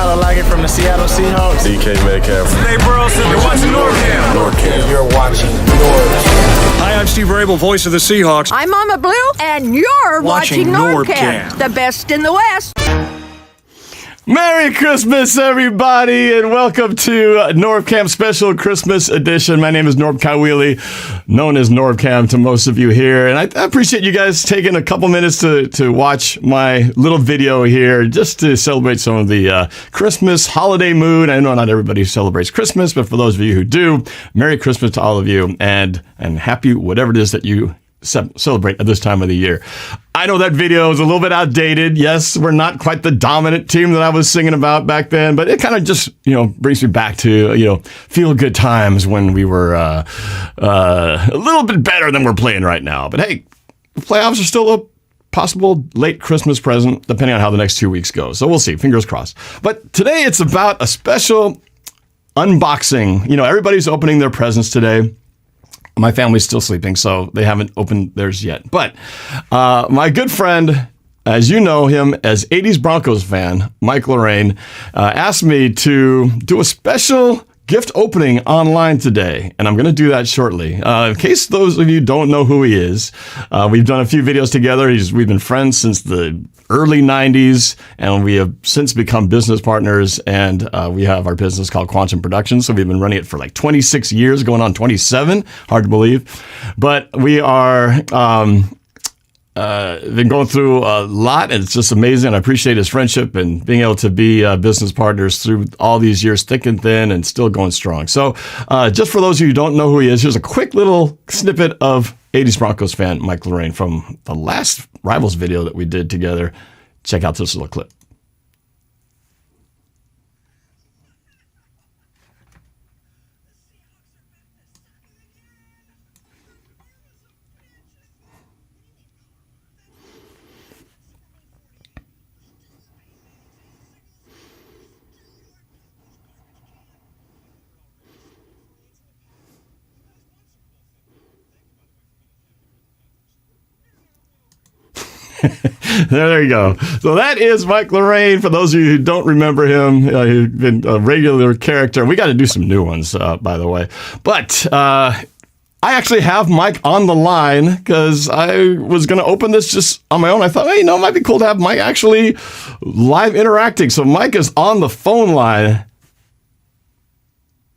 Like it from the Seattle Seahawks. DK Metcalf. Hey, Burleson, you're watching NorbCam. NorbCam. You're watching NORBFAM. Hi, I'm Steve Rabel, voice of the Seahawks. I'm Mama Blue, and you're watching NorbCam, NorbCam. the best in the West. Merry Christmas, everybody, and welcome to NorbCam Special Christmas Edition. My name is Norb Kawili, known as NorbCam to most of you here, and I appreciate you guys taking a couple minutes to watch my little video here just to celebrate some of the Christmas holiday mood. I know not everybody celebrates Christmas, but for those of you who do, Merry Christmas to all of you, and happy whatever it is that you celebrate at this time of the year. I know that video is a little bit outdated. Yes, we're not quite the dominant team that I was singing about back then, but it kind of just, brings me back to, feel good times when we were a little bit better than we're playing right now. But hey, the playoffs are still a possible late Christmas present, depending on how the next 2 weeks go. So we'll see. Fingers crossed. But today it's about a special unboxing. Everybody's opening their presents today. My family's still sleeping, so they haven't opened theirs yet. But my good friend, as you know him as 80s Broncos fan, Mike Lorrain, asked me to do a special gift opening online today, and I'm going to do that shortly. In case those of you don't know who he is, we've done a few videos together. We've been friends since the early 90s, and we have since become business partners, and we have our business called Quantum Productions, so we've been running it for like 26 years, going on 27, hard to believe. But we are been going through a lot, and it's just amazing. I appreciate his friendship and being able to be business partners through all these years, thick and thin, and still going strong. So just for those of you who don't know who he is, here's a quick little snippet of 80s Broncos fan Mike Lorrain from the last Rivals video that we did together. Check out this little clip. There you go. So that is Mike Lorrain. For those of you who don't remember him, he's been a regular character. We got to do some new ones, by the way. But I actually have Mike on the line because I was going to open this just on my own. I thought, hey, it might be cool to have Mike actually live interacting. So Mike is on the phone line.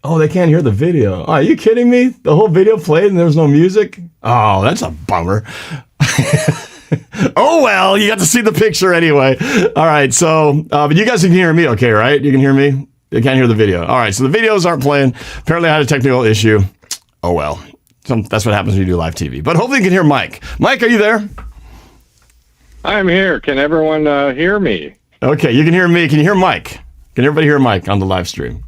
Oh, they can't hear the video. Oh, are you kidding me? The whole video played and there was no music? Oh, that's a bummer. Oh, well, you got to see the picture anyway. All right, so, but you guys can hear me okay, right? You can hear me? You can't hear the video. All right, so the videos aren't playing. Apparently I had a technical issue. Oh, well. That's what happens when you do live TV. But hopefully you can hear Mike. Mike, are you there? I'm here. Can everyone hear me? Okay, you can hear me. Can you hear Mike? Can everybody hear Mike on the live stream?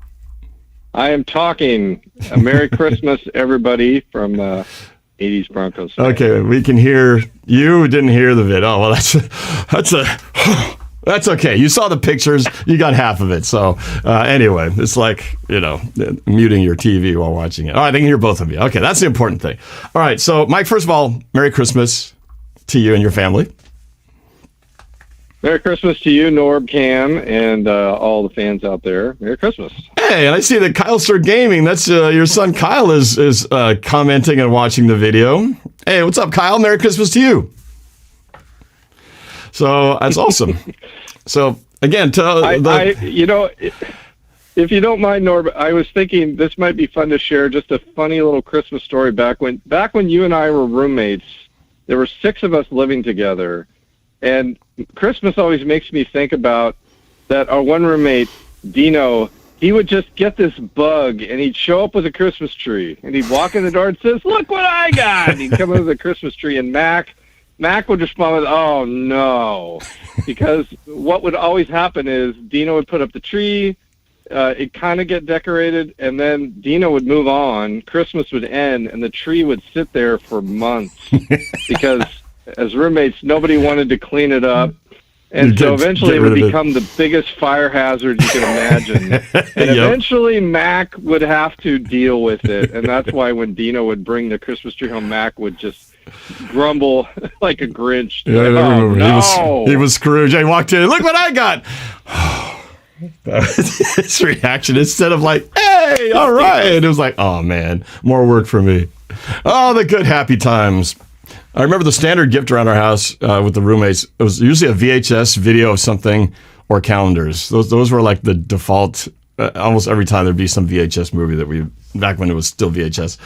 I am talking. Merry Christmas, everybody, from 80s Broncos fan. Okay, we can hear you. Didn't hear the vid. Oh, well, that's okay. You saw the pictures. You got half of it. So anyway, it's like, muting your TV while watching it. All right, they can hear both of you. Okay, that's the important thing. All right, so Mike, first of all, Merry Christmas to you and your family. Merry Christmas to you, NorbCam, and all the fans out there. Merry Christmas. Hey, and I see that Kyle Sir Gaming, that's your son Kyle is commenting and watching the video. Hey, what's up, Kyle? Merry Christmas to you. So that's awesome. So again, if you don't mind, Norb, I was thinking this might be fun to share. Just a funny little Christmas story. Back when you and I were roommates, there were 6 of us living together, and Christmas always makes me think about that. Our one roommate, Dino, he would just get this bug, and he'd show up with a Christmas tree, and he'd walk in the door and says, "Look what I got!" And he'd come in with a Christmas tree, and Mac would respond with, "Oh no," because what would always happen is Dino would put up the tree, it'd kind of get decorated, and then Dino would move on. Christmas would end, and the tree would sit there for months because as roommates, nobody wanted to clean it up. And so eventually it would become the biggest fire hazard you can imagine. And eventually Mac would have to deal with it. And that's why when Dino would bring the Christmas tree home, Mac would just grumble like a Grinch. Yeah, I remember. He was Scrooge. I walked in, look what I got. His reaction, instead of like, hey, all right, it was like, oh man, more work for me. Oh, the good happy times. I remember the standard gift around our house with the roommates. It was usually a VHS video of something or calendars. Those were like the default. Almost every time there'd be some VHS movie that back when it was still VHS.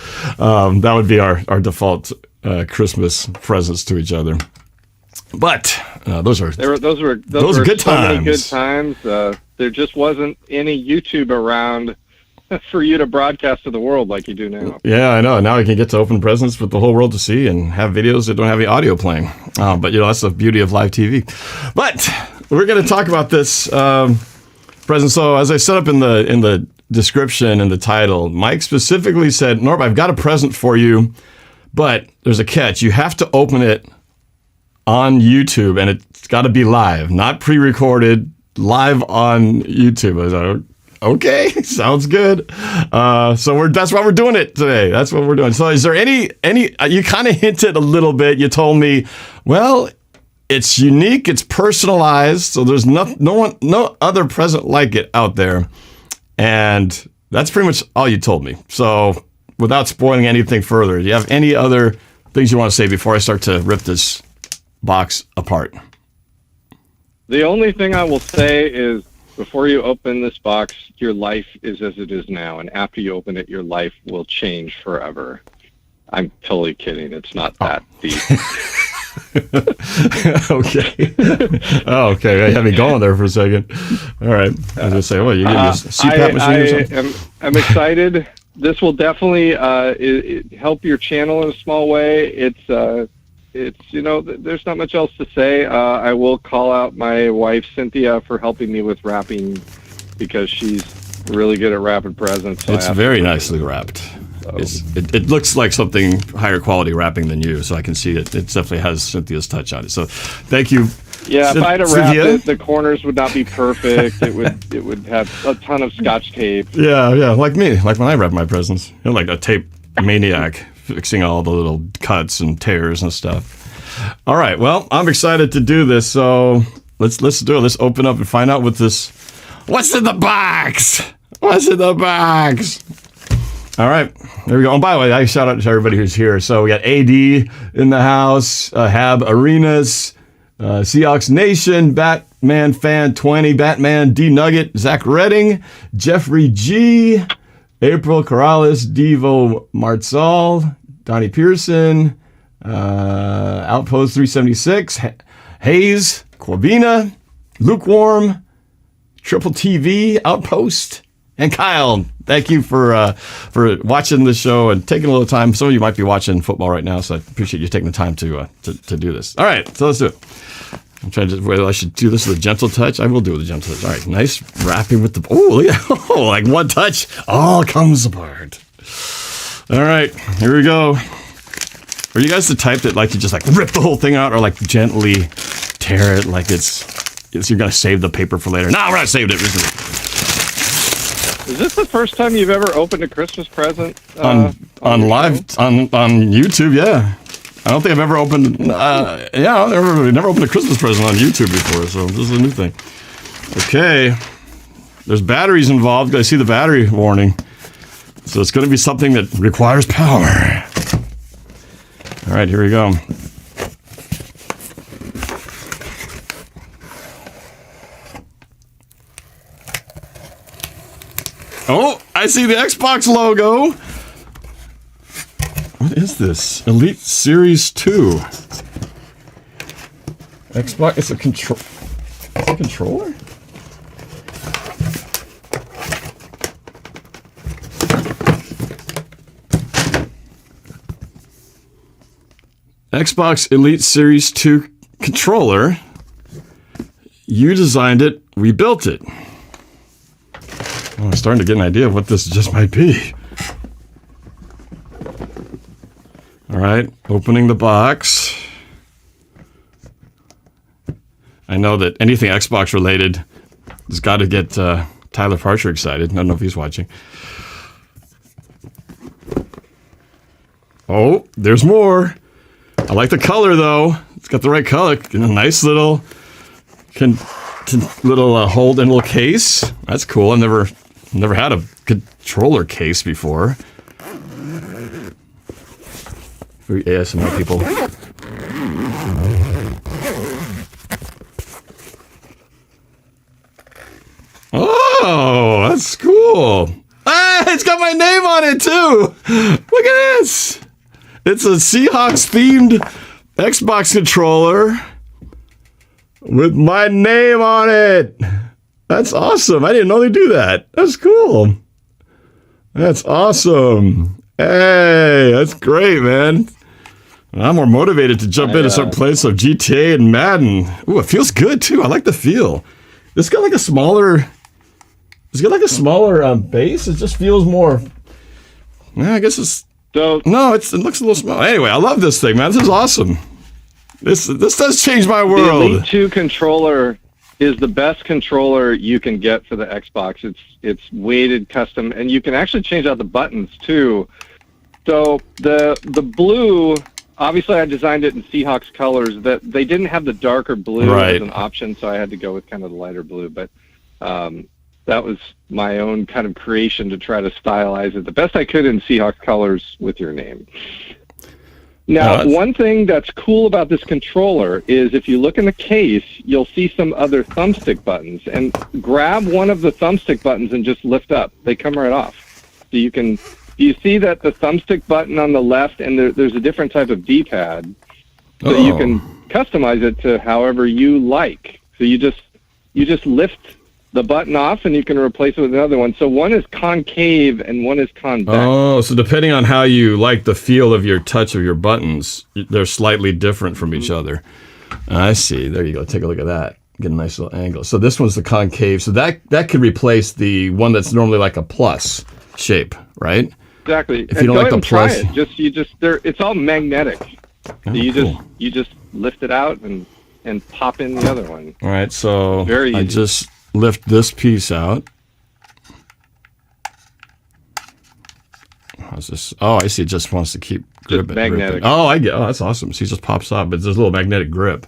That would be our default Christmas presents to each other. But those were good so times. Many good times. There just wasn't any YouTube around for you to broadcast to the world like you do now. Yeah, I know. Now we can get to open presents for the whole world to see and have videos that don't have any audio playing. But that's the beauty of live TV. But we're going to talk about this present. So as I set up in the description and the title, Mike specifically said, Norb, I've got a present for you, but there's a catch. You have to open it on YouTube, and it's got to be live, not pre-recorded, live on YouTube. I was like, okay, sounds good. So that's why we're doing it today. That's what we're doing. So is there any? You kind of hinted a little bit. You told me, well, it's unique, it's personalized, so there's no other present like it out there, and that's pretty much all you told me. So without spoiling anything further, do you have any other things you want to say before I start to rip this box apart? The only thing I will say is, before you open this box, your life is as it is now, and after you open it, your life will change forever. I'm totally kidding. It's not that deep. Okay. Oh, okay. I had me going there for a second. All right. I was going to say, you give me a CPAP machine or something? I'm excited. This will definitely help your channel in a small way. It's there's not much else to say. I will call out my wife, Cynthia, for helping me with wrapping, because she's really good at wrapping presents. So it's very nicely wrapped. It looks like something higher quality wrapping than you, so I can see it. It definitely has Cynthia's touch on it. So thank you. Yeah, if I had to wrap it, the corners would not be perfect. It would have a ton of Scotch tape. Yeah, like me. Like when I wrap my presents. You're like a tape maniac, fixing all the little cuts and tears and stuff. All right, well, I'm excited to do this, so let's do it. Let's open up and find out what's in the box. What's in the box? All right, there we go. And by the way, I shout out to everybody who's here. So we got AD in the house, Hab Arenas, Seahawks Nation, Batman Fan 20, Batman D Nugget, Zach Redding, Jeffrey G, April Corrales, Devo Martzal, Donnie Pearson, Outpost 376, Hayes, Corbina, Lukewarm, Triple TV, Outpost, and Kyle. Thank you for watching the show and taking a little time. Some of you might be watching football right now, so I appreciate you taking the time to do this. All right, so let's do it. I'm trying to whether I should do this with a gentle touch. I will do it with a gentle touch. All right, nice wrapping with the like one touch, all comes apart. All right, here we go. Are you guys the type that like to just like rip the whole thing out, or like gently tear it like it's you're gonna save the paper for later? No, we're not saving it. Is this the first time you've ever opened a Christmas present on YouTube? Yeah, I don't think I've ever opened. I've never opened a Christmas present on YouTube before, so this is a new thing. Okay, there's batteries involved. I see the battery warning, so it's going to be something that requires power. All right, here we go. Oh, I see the Xbox logo. What is this? Elite Series 2. Xbox, it's a controller? Xbox Elite Series 2 controller. You designed it, we built it. I'm starting to get an idea of what this just might be. All right, opening the box. I know that anything Xbox related has got to get Tyler Parcher excited. I don't know if he's watching. Oh, there's more. I like the color, though. It's got the right color. A nice little little hold and little case. That's cool. I've never had a controller case before. ASMR people. Oh, that's cool. Ah, it's got my name on it too. Look at this. It's a Seahawks themed Xbox controller with my name on it. That's awesome. I didn't know they do that. That's cool. That's awesome. Hey, that's great, man. I'm more motivated to jump into some place of GTA and Madden. Ooh, it feels good too. I like the feel. It's got like a smaller base. It just feels more. Yeah, I guess it's. So No, it looks a little small. Anyway, I love this thing, man. This is awesome. This does change my the world. Elite 2 controller is the best controller you can get for the Xbox. It's weighted custom, and you can actually change out the buttons too. So the blue, obviously I designed it in Seahawks colors. That they didn't have the darker blue as an option, so I had to go with kind of the lighter blue. But that was my own kind of creation to try to stylize it the best I could in Seahawks colors with your name. Now, one thing that's cool about this controller is if you look in the case, you'll see some other thumbstick buttons. And grab one of the thumbstick buttons and just lift up. They come right off. So you see that the thumbstick button on the left, and there's a different type of D-pad. So you can customize it to however you like. So you just lift the button off, and you can replace it with another one. So one is concave and one is convex. Oh, so depending on how you like the feel of your touch of your buttons, they're slightly different from each other. I see. There you go. Take a look at that. Get a nice little angle. So this one's the concave. So that could replace the one that's normally like a plus shape, right? Exactly. If you don't like the plus, it's all magnetic. So you cool. just lift it out and pop in the other one. All right. So Very easy. I just lift this piece out. How's this? Oh, I see. It just wants to keep gripping. Magnetic. Oh, I get. Oh, that's awesome. See, it just pops up, but there's a little magnetic grip.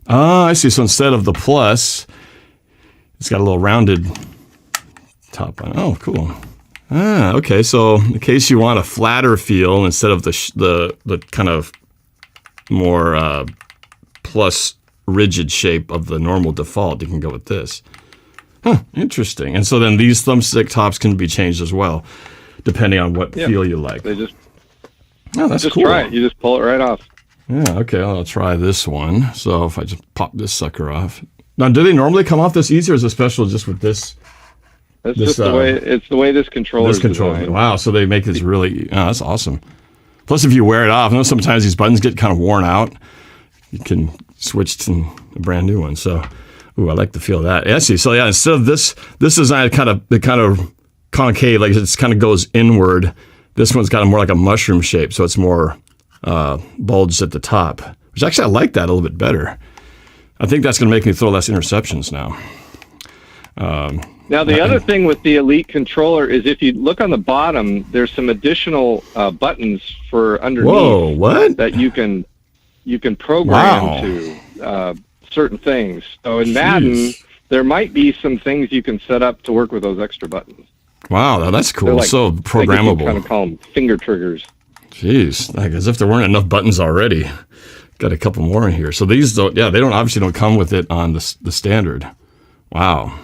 Oh, I see. So instead of the plus, it's got a little rounded top on it. Oh, cool. Ah, okay. So in case you want a flatter feel instead of the kind of more plus rigid shape of the normal default, you can go with this. Huh, interesting. And so then these thumbstick tops can be changed as well, depending on what feel you like. They just that's just cool. try it. You just pull it right off. Yeah, okay, I'll try this one. So if I just pop this sucker off. Now, do they normally come off this easy, or is it special just with this? That's just the way. It's the way this controller is designed. Wow, so they make this really. Oh, that's awesome. Plus, if you wear it off, I know sometimes these buttons get kind of worn out. You can switch to a brand new one. So, ooh, I like the feel of that. Yeah, see. So yeah, instead of this design kind of concave, like it kind of goes inward. This one's got more like a mushroom shape, so it's more bulged at the top. Which actually I like that a little bit better. I think that's going to make me throw less interceptions now. Now, the other thing with the Elite controller is if you look on the bottom, there's some additional buttons for underneath. Whoa, what? That you can program to certain things. So in Madden, there might be some things you can set up to work with those extra buttons. Wow, that's cool. Like, so programmable. You kind of call them finger triggers. Jeez, like as if there weren't enough buttons already. Got a couple more in here. So these don't. Yeah, they obviously don't come with it on the standard. Wow.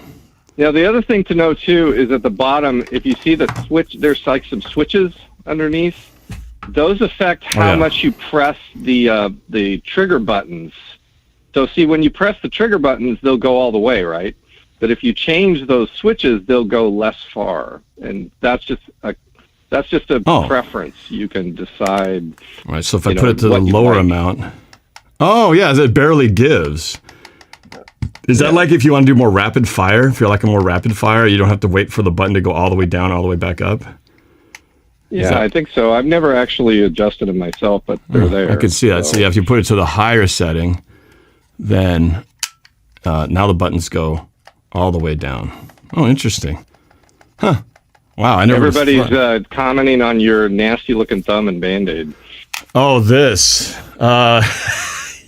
Now, the other thing to know, too, is at the bottom, if you see the switch, there's like some switches underneath. Those affect how much you press the trigger buttons. So, see, when you press the trigger buttons, they'll go all the way, right? But if you change those switches, they'll go less far. And that's just a preference. You can decide. All right, so if I put it to the lower amount. Oh, yeah, it barely gives. Is that like if you want to do more rapid fire? If you're like a more rapid fire, you don't have to wait for the button to go all the way down, all the way back up? Yeah, I think so. I've never actually adjusted them myself, but they're there. I can see that. So yeah, if you put it to the higher setting, then now the buttons go all the way down. Oh, interesting. Huh. Wow, I never. Everybody's commenting on your nasty-looking thumb and Band-Aid. Oh, this.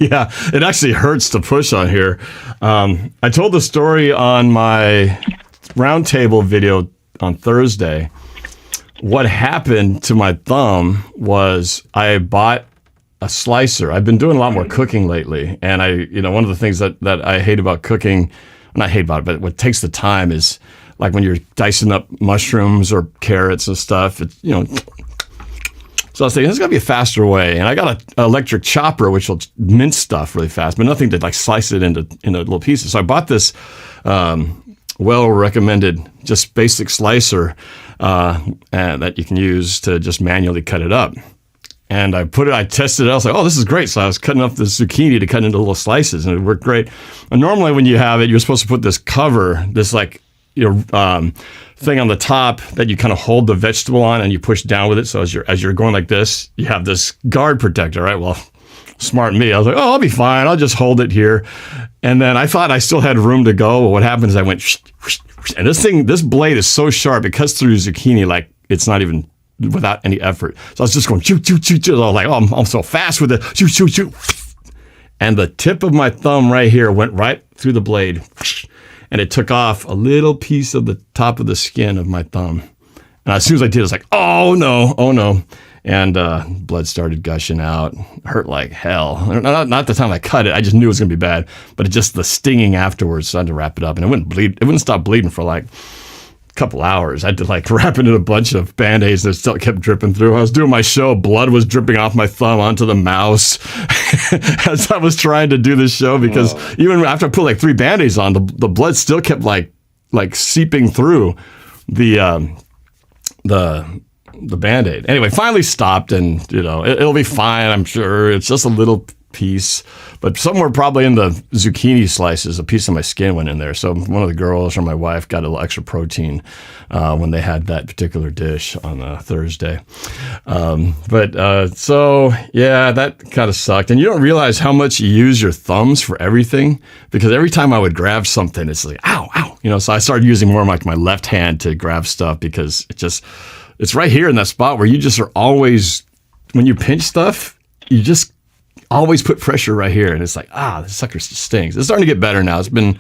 Yeah, it actually hurts to push on here. I told the story on my roundtable video on Thursday. What happened to my thumb was I bought a slicer. I've been doing a lot more cooking lately, and one of the things that I hate about cooking, not hate about it, but what takes the time is like when you're dicing up mushrooms or carrots and stuff. So I was thinking, there's got to be a faster way. And I got an electric chopper, which will mince stuff really fast, but nothing to like slice it into little pieces. So I bought this well-recommended, just basic slicer and that you can use to just manually cut it up. And I tested it. I was like, oh, this is great. So I was cutting up the zucchini to cut into little slices, and it worked great. And normally when you have it, you're supposed to put this cover, this like, thing on the top that you kind of hold the vegetable on and you push down with it. So as you're going like this, you have this guard protector, right? Well, smart me. I was like, oh, I'll be fine. I'll just hold it here. And then I thought I still had room to go. But what happens is I went, and this blade is so sharp, it cuts through zucchini like it's not even without any effort. So I was just going, shoot, shoot, shoot, shoot. I was like, oh, I'm so fast with it. Shoot, shoot, shoot. And the tip of my thumb right here went right through the blade. And it took off a little piece of the top of the skin of my thumb. And as soon as I did, I was like, oh no. And blood started gushing out. Hurt like hell. Not the time I cut it. I just knew it was going to be bad. But it just the stinging afterwards, so I had to wrap it up. And it wouldn't bleed. It wouldn't stop bleeding for like a couple hours. I had to like wrap it in a bunch of Band-Aids that still kept dripping through. I was doing my show. Blood was dripping off my thumb onto the mouse as I was trying to do this show, because even after I put like 3 Band-Aids on, the blood still kept like seeping through the Band-Aid. Anyway, finally stopped, and it'll be fine, I'm sure. It's just a little piece, but somewhere probably in the zucchini slices, a piece of my skin went in there. So one of the girls or my wife got a little extra protein when they had that particular dish on Thursday. So yeah, that kind of sucked. And you don't realize how much you use your thumbs for everything, because every time I would grab something, it's like, ow, ow. So I started using more of like my left hand to grab stuff, because it's right here in that spot where you just are always, when you pinch stuff, you just always put pressure right here, and it's like, this sucker stings. It's starting to get better now. It's been,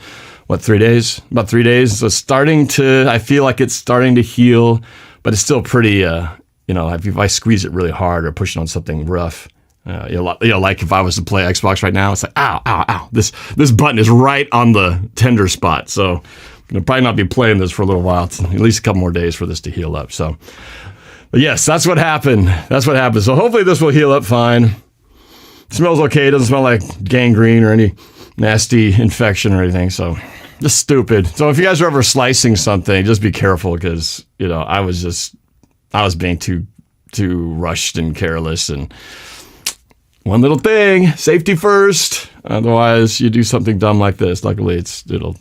3 days? About 3 days. So I feel like it's starting to heal, but it's still pretty, if I squeeze it really hard or push it on something rough, like if I was to play Xbox right now, it's like, ow, ow, ow. This button is right on the tender spot. So I'll probably not be playing this for a little while. It's at least a couple more days for this to heal up. So, but yes, that's what happened. So hopefully this will heal up fine. It smells okay. It doesn't smell like gangrene or any nasty infection or anything. So just stupid. So if you guys are ever slicing something, just be careful, because, I was being too rushed and careless. And one little thing, safety first. Otherwise, you do something dumb like this. Luckily, it'll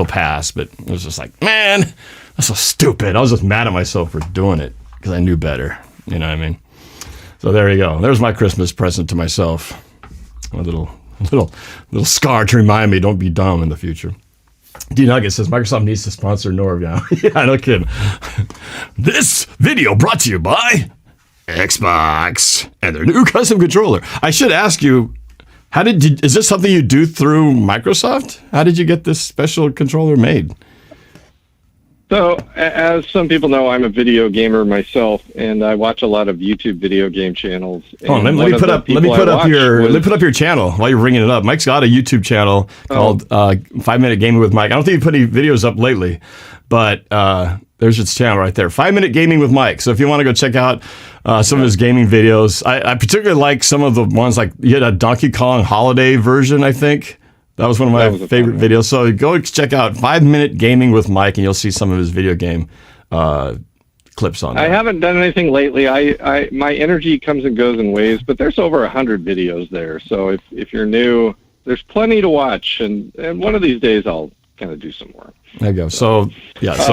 pass. But it was just like, man, that's so stupid. I was just mad at myself for doing it, because I knew better. You know what I mean? So there you go. There's my Christmas present to myself. A little scar to remind me, don't be dumb in the future. D Nugget says Microsoft needs to sponsor Norb now. Yeah, no kidding. This video brought to you by Xbox and their new custom controller. I should ask you, is this something you do through Microsoft? How did you get this special controller made? So, as some people know, I'm a video gamer myself, and I watch a lot of YouTube video game channels. Oh, let me put up your channel while you're ringing it up. Mike's got a YouTube channel called 5 Minute Gaming with Mike. I don't think he put any videos up lately, but there's his channel right there, 5 Minute Gaming with Mike. So if you want to go check out some of his gaming videos, I particularly like some of the ones, like you had a Donkey Kong holiday version, I think. That was one of my favorite videos. So go check out 5 Minute Gaming with Mike, and you'll see some of his video game clips on there. I haven't done anything lately. My energy comes and goes in waves, but there's over 100 videos there. So if you're new, there's plenty to watch, and one of these days I'll kind of do some more. There you go. So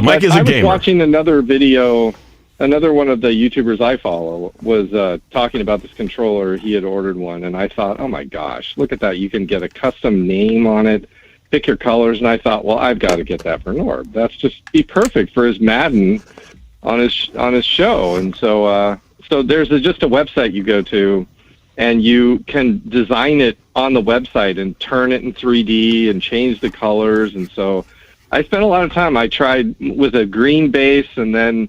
Mike is a gamer. I was watching another video. Another one of the YouTubers I follow was talking about this controller. He had ordered one, and I thought, oh my gosh, look at that. You can get a custom name on it, pick your colors, and I thought, well, I've got to get that for Norb. That's just be perfect for his Madden on his show. And so there's just a website you go to, and you can design it on the website and turn it in 3D and change the colors. And so I spent a lot of time. I tried with a green base and then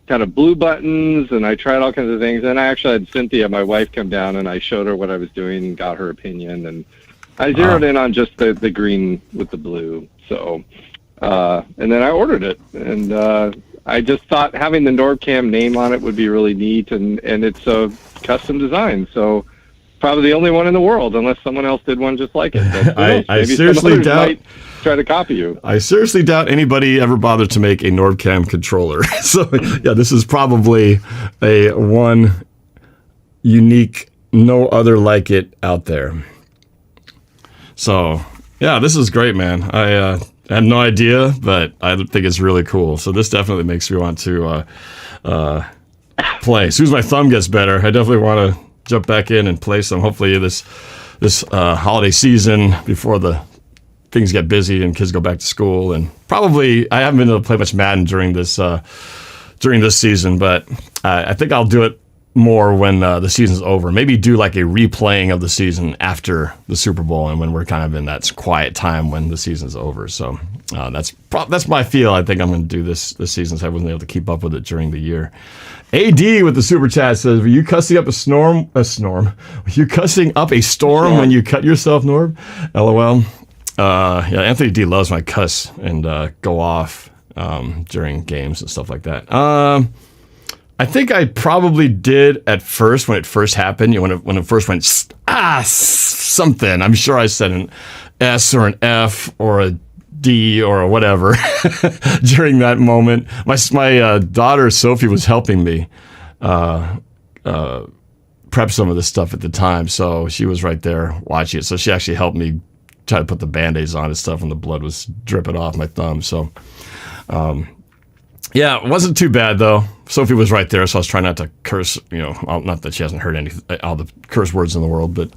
kind of blue buttons, and I tried all kinds of things. And I actually had Cynthia, my wife, come down, and I showed her what I was doing and got her opinion. And I zeroed in on just the green with the blue. So, and then I ordered it. And I just thought having the NorbCam name on it would be really neat, and it's a custom design. So probably the only one in the world, unless someone else did one just like it. But I seriously doubt. Try to copy you. I seriously doubt anybody ever bothered to make a NorbCam controller. So yeah, this is probably a one unique, no other like it out there. So yeah, this is great, man. I had no idea, but I think it's really cool. So this definitely makes me want to play. As soon as my thumb gets better, I definitely want to jump back in and play some. Hopefully this holiday season before the things get busy and kids go back to school. And probably I haven't been able to play much Madden during this season, but I think I'll do it more when the season's over. Maybe do like a replaying of the season after the Super Bowl and when we're kind of in that quiet time when the season's over. So that's my feel. I think I'm going to do this season, so I wasn't able to keep up with it during the year. AD with the super chat says, "Were you cussing up a storm? Were you cussing up a storm when you cut yourself, Norb? LOL." Yeah, Anthony D loves my cuss and go off during games and stuff like that. I think I probably did at first when it first happened. You know, when it first went something. I'm sure I said an S or an F or a D or whatever during that moment. My daughter Sophie was helping me prep some of this stuff at the time, so she was right there watching it. So she actually helped me try to put the Band-Aids on and stuff when the blood was dripping off my thumb. So, yeah, it wasn't too bad, though. Sophie was right there, so I was trying not to curse, not that she hasn't heard all the curse words in the world, but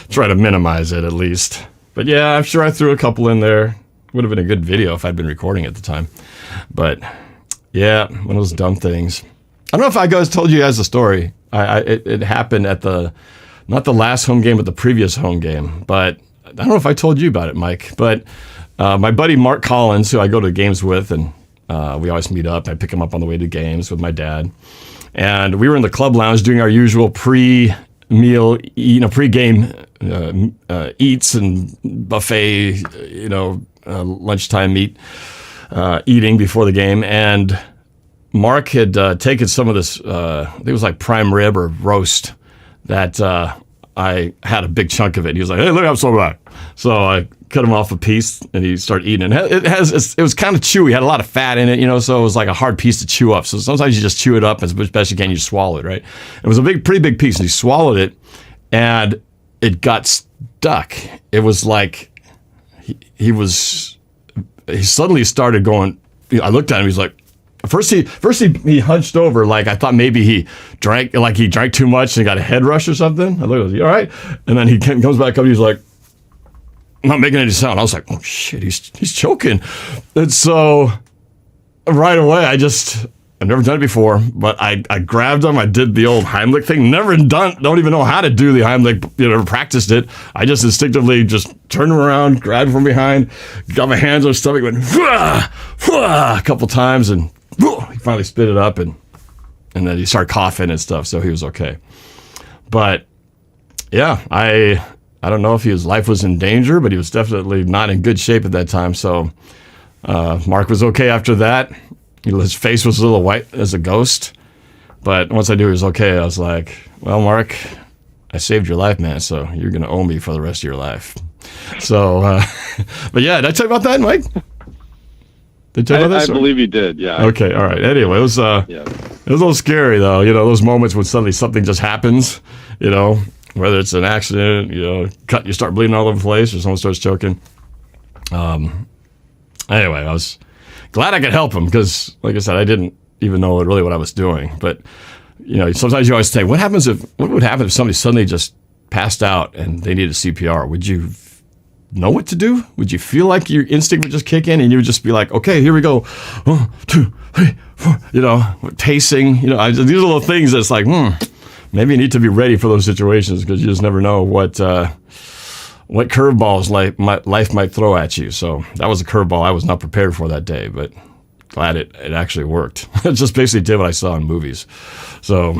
try to minimize it at least. But yeah, I'm sure I threw a couple in there. Would have been a good video if I'd been recording at the time. But yeah, one of those dumb things. I don't know if I told you guys the story. It happened at not the last home game, but the previous home game. But I don't know if I told you about it, Mike, but my buddy Mark Collins, who I go to games with, and we always meet up. I pick him up on the way to games with my dad. And we were in the club lounge doing our usual pre-meal, pre-game eats and buffet, lunchtime meat eating before the game. And Mark had taken some of this, I think it was like prime rib or roast that I had a big chunk of it. He was like, "Hey, let me have some of that." So I cut him off a piece, and he started eating it. It was kind of chewy. It had a lot of fat in it, so it was like a hard piece to chew up. So sometimes you just chew it up as best you can. You swallow it, right? It was a pretty big piece, and he swallowed it, and it got stuck. It was like he suddenly started going. I looked at him. He's like. First he hunched over like I thought maybe he drank too much and got a head rush or something. I looked, was he all right? And then he comes back up. He's like, I'm not making any sound. I was like, oh shit, he's choking. And so right away I've never done it before, but I grabbed him. I did the old Heimlich thing. Don't even know how to do the Heimlich. Never practiced it. I just instinctively just turned him around, grabbed him from behind, got my hands on his stomach, went a couple times, and he finally spit it up, and then he started coughing and stuff, so he was okay. But yeah, I don't know if his life was in danger, but he was definitely not in good shape at that time. So Mark was okay after that. His face was a little white as a ghost, but once I knew he was okay, I was like, well, Mark, I saved your life, man, so you're going to owe me for the rest of your life. So, but yeah, did I tell you about that, Mike? I believe you did, yeah. Okay, all right. Anyway, it was a little scary, though. Those moments when suddenly something just happens, whether it's an accident, you start bleeding all over the place, or someone starts choking. Anyway, I was glad I could help him because, like I said, I didn't even know really what I was doing. But, sometimes you always say, what would happen if somebody suddenly just passed out and they needed CPR? Would you know what to do? Would you feel like your instinct would just kick in and you would just be like, okay, here we go. 1, 2, 3, 4, pacing, these are little things that's like, maybe you need to be ready for those situations because you just never know what curveballs life might throw at you. So that was a curveball I was not prepared for that day, but glad it actually worked. It just basically did what I saw in movies. So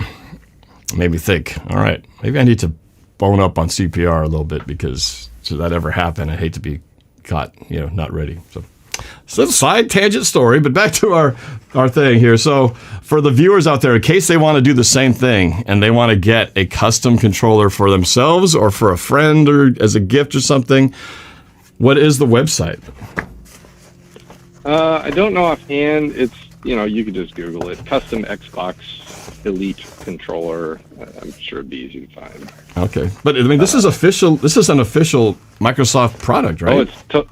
it made me think, all right, maybe I need to bone up on CPR a little bit because should that ever happen, I hate to be caught, not ready. So that's a side tangent story, but back to our thing here. So for the viewers out there, in case they want to do the same thing and they want to get a custom controller for themselves or for a friend or as a gift or something, what is the website? I don't know offhand. It's, you could just Google it. Custom Xbox Elite controller. I'm sure it'd be easy to find. Okay. But I mean, this is official. This is an official Microsoft product, right? Oh,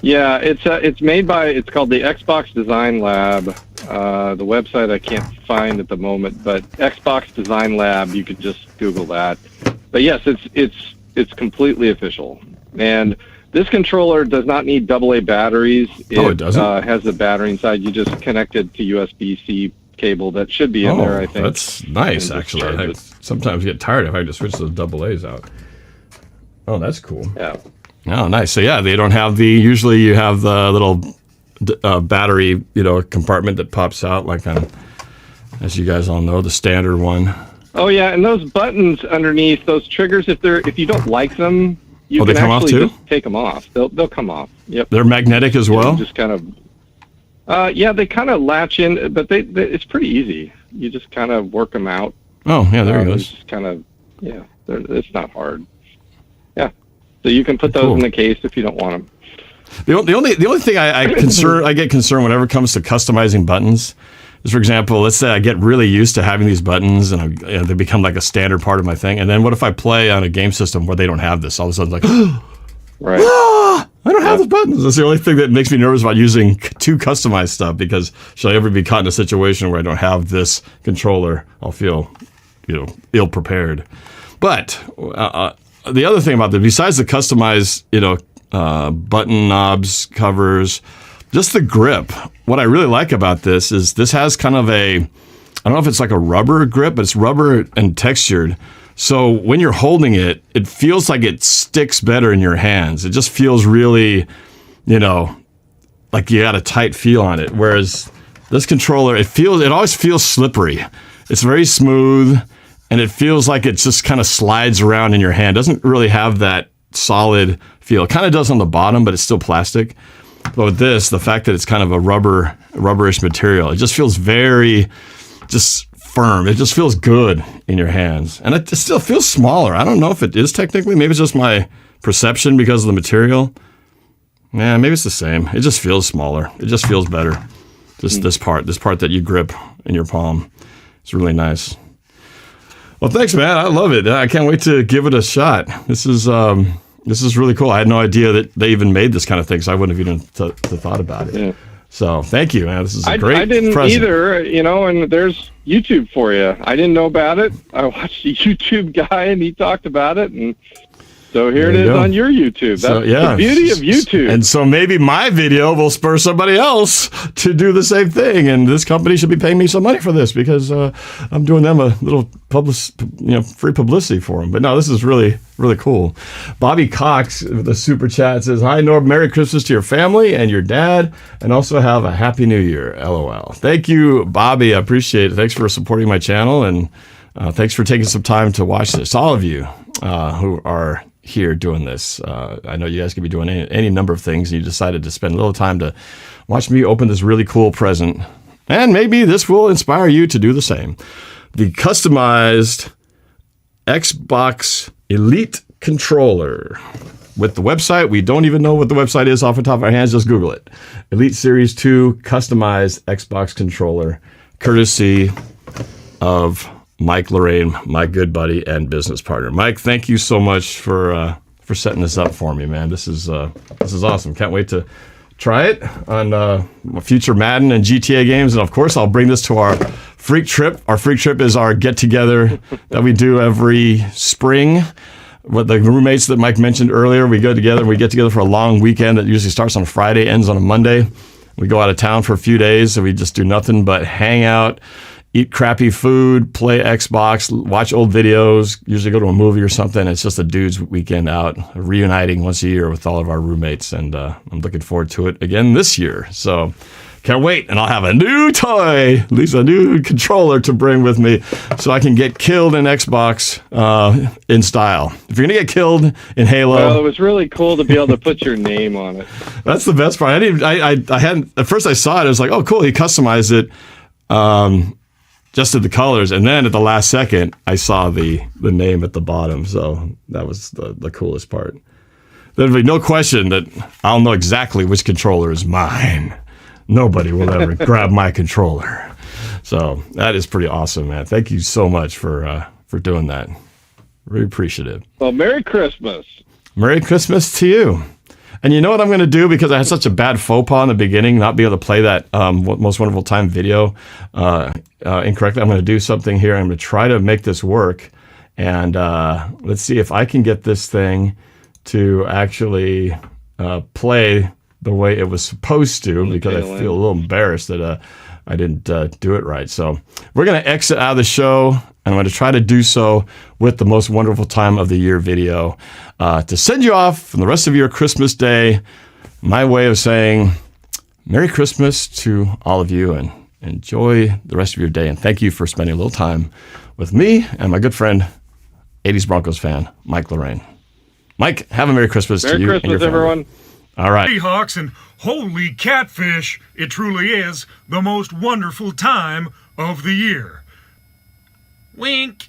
it's made by, it's called the Xbox Design Lab. The website I can't find at the moment, but Xbox Design Lab, you could just Google that. But yes, it's completely official. And this controller does not need AA batteries. It doesn't? Has the battery inside. You just connect it to USB-C cable that should be in there, I think. That's nice, actually. I sometimes get tired if I just switch those AA's out. Oh, that's cool. Yeah. Oh, nice. So, yeah, they don't have usually you have the little battery, compartment that pops out, like as you guys all know, the standard one. Oh, yeah, and those buttons underneath, those triggers, if you don't like them, you can actually just take them off. They'll come off. Yep. They're magnetic as well? Just kind of, they kind of latch in, but it's pretty easy. You just kind of work them out. Oh, yeah, there it goes. Just kind of, it's not hard. Yeah. So you can put those in the case if you don't want them. The only thing I get concerned whenever it comes to customizing buttons is, for example, let's say I get really used to having these buttons and they become like a standard part of my thing. And then what if I play on a game system where they don't have this? All of a sudden, right. I don't have those buttons. That's the only thing that makes me nervous about using too customized stuff, because should I ever be caught in a situation where I don't have this controller, I'll feel, ill prepared. But the other thing about besides the customized, button knobs, covers, just the grip. What I really like about this is this has kind of I don't know if it's like a rubber grip, but it's rubber and textured. So when you're holding it, it feels like it sticks better in your hands. It just feels really, like you got a tight feel on it. Whereas this controller, it always feels slippery. It's very smooth, and it feels like it just kind of slides around in your hand. It doesn't really have that solid feel. It kind of does on the bottom, but it's still plastic. But with this, the fact that it's kind of a rubberish material, it just feels very just firm. It just feels good in your hands. And it still feels smaller. I don't know if it is technically. Maybe it's just my perception because of the material. Yeah, maybe it's the same. It just feels smaller. It just feels better. Just this part that you grip in your palm. It's really nice. Well, thanks, man. I love it. I can't wait to give it a shot. This is really cool. I had no idea that they even made this kind of thing, so I wouldn't have even thought about it. Yeah. So thank you, man. This is a great I didn't present. either, and there's YouTube for you. I didn't know about it. I watched a YouTube guy, and he talked about it, and so here it is on your YouTube. That's the beauty of YouTube. And so maybe my video will spur somebody else to do the same thing. And this company should be paying me some money for this because I'm doing them a little free publicity for them. But no, this is really, really cool. Bobby Cox with the super chat says, "Hi, Norb. Merry Christmas to your family and your dad, and also have a Happy New Year. LOL." Thank you, Bobby. I appreciate it. Thanks for supporting my channel, and thanks for taking some time to watch this. All of you who are here doing this. I know you guys could be doing any number of things, and you decided to spend a little time to watch me open this really cool present. And maybe this will inspire you to do the same. The customized Xbox Elite controller with the website. We don't even know what the website is off the top of our hands. Just Google it. Elite Series 2 customized Xbox controller, courtesy of Mike Lorrain, my good buddy and business partner. Mike, thank you so much for setting this up for me, man. This is awesome. Can't wait to try it on future Madden and GTA games. And of course, I'll bring this to our Freak Trip. Our Freak Trip is our get-together that we do every spring. With the roommates that Mike mentioned earlier, we get together for a long weekend that usually starts on a Friday, ends on a Monday. We go out of town for a few days, and we just do nothing but hang out, eat crappy food, play Xbox, watch old videos, usually go to a movie or something. It's just a dude's weekend out, reuniting once a year with all of our roommates, and I'm looking forward to it again this year. So can't wait, and I'll have a new toy, at least a new controller to bring with me so I can get killed in Xbox in style. If you're going to get killed in Halo... Well, it was really cool to be able to put your name on it. That's the best part. I hadn't... At first I saw it, I was like, oh, cool, he customized it, just did the colors, and then at the last second, I saw the name at the bottom, so that was the coolest part. There'll be no question that I'll know exactly which controller is mine. Nobody will ever grab my controller. So that is pretty awesome, man. Thank you so much for doing that. Really appreciative. Well, Merry Christmas. Merry Christmas to you. And you know what I'm going to do, because I had such a bad faux pas in the beginning, not be able to play that Most Wonderful Time video incorrectly. I'm going to do something here. I'm going to try to make this work. And let's see if I can get this thing to actually play the way it was supposed to, because I feel a little embarrassed that I didn't do it right. So we're going to exit out of the show, and I'm going to try to do so with the Most Wonderful Time of the Year video to send you off from the rest of your Christmas day. My way of saying Merry Christmas to all of you, and enjoy the rest of your day. And thank you for spending a little time with me and my good friend, 80s Broncos fan, Mike Lorrain. Mike, have a Merry Christmas to you. Merry Christmas, everyone. All right. Seahawks, and holy catfish, it truly is the most wonderful time of the year. Wink.